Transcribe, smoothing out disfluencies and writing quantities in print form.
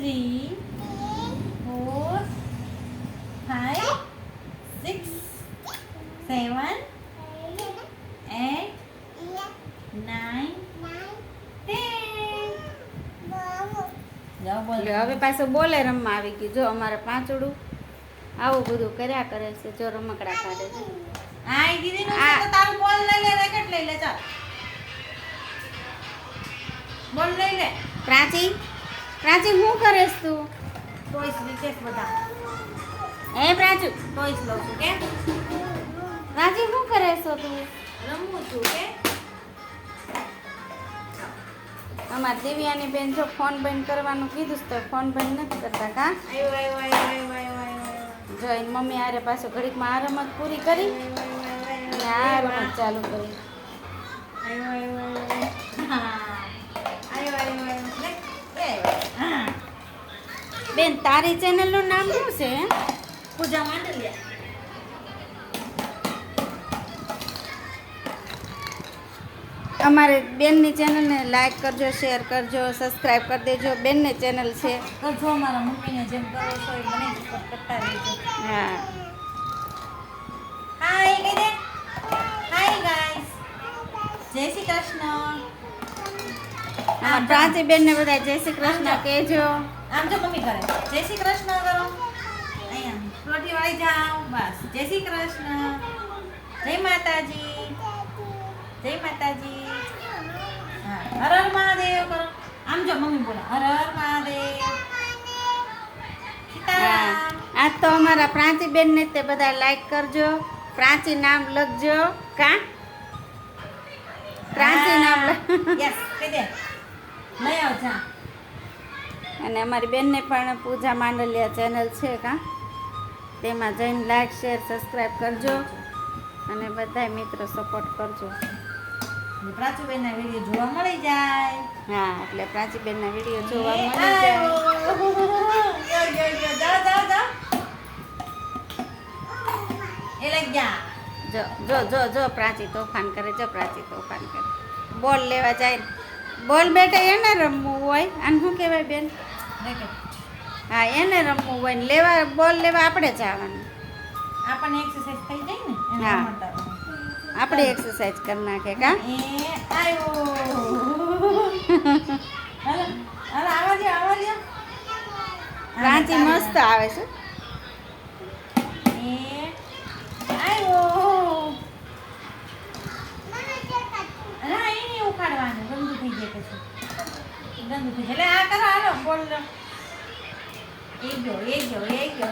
3 4 5 6 7 8 9 10 જાઓ બોલ. હવે પાછું બોલે રમવા આવી ગયું. જો અમારે પાંચડું આવું બધું કર્યા કરે છે. જો રમકડા કાઢે છે. આ દીદી નું છે તો તારું બોલ લઈ લે, રેકેટ લઈ લે. ચાલ બોલ લઈ લે. પ્રાચી પ્રાચી શું કરેસ તું? ટોયસ વિશેષ બધા એ પ્રાચુ ટોયસ લઉં છું કે પ્રાચી શું કરેસ તું? રમું છું કે અમારી દિવ્યાની બેન જો ફોન બંધ કરવાનું કીધું છે તો ફોન બંધ નથી કરતા. કા જો એની મમ્મી આરે પાછું ઘડીકમાં આ રમત પૂરી કરી અને આ રમત ચાલુ કરી. બેન તારી ચેનલનું નામ શું છે? પૂજા માંડલિયા. અમારે બેનની ચેનલને લાઈક કરજો, શેર કરજો, સબસ્ક્રાઈબ કરી દેજો. બેનની ચેનલ છે. કરજો મારા મમ્મીને જેમ કરો છો એ મને સપોર્ટ કરતા રહેજો. હા હાય કહી દે. હાય ગાઈસ, જય શ્રી કૃષ્ણ. હા પ્રાચી બેનને બધા જય શ્રી કૃષ્ણ કહેજો. આમ જો મમ્મી કરે જય શ્રી કૃષ્ણ કરો. અહીંયા રોટી વાળી જાઓ. બસ જય શ્રી કૃષ્ણ, જય માતાજી, જય માતાજી. હા હર હર મહાદેવ કરો. આમ જો મમ્મી બોલો હર હર મહાદેવ. હા સીતારામ. આજ તો અમારા પ્રાચી બેનને તે બધા લાઈક કરજો. પ્રાચી નામ લખજો. કા પ્રાચી નામ યસ કહી દે. લઈ આવ જા. અને અમારી બેનને પણ પૂજા માંડલિયા ચેનલ છે. કા તેમાં જઈને લાઈક શેર સબસ્ક્રાઈબ કરજો અને બધા મિત્રો સપોર્ટ કરજો. પ્રાચુબેનના વિડીયો જોવા મળી જાય. હા એટલે પ્રાચી બેનના વિડીયો જોવા એ મળી જાય. આયો. જાઓ જાઓ જાઓ. એ લઈ ગયા. જો જો જો જો પ્રાચી તોફાન કરે. જો પ્રાચી તોફાન કરે. બોલ લેવા જાય. બોલ બેટા એને રમવું હોય. આને શું કહેવાય બેન? રેકેટ. હા એને રમવું હોય ને લેવા બોલ લેવા આપણે જવાનું. આપણને એક્સરસાઇઝ થઈ જાય ને એને હા. રમતા રમતા. આપણે એક્સરસાઇઝ કરી નાખે. કા એ આયો. હાલો હાલો આવા દો આવા દો. પ્રાચી મસ્ત આવે છે. એ આયો. ના એ નહીં ઉખાડવાનું, ગંદુ થઈ જાય પછી. ગંદુ થઈ જાય એટલે આ કરો. હાલો બોલ લો. એ ગયો એ ગયો એ ગયો.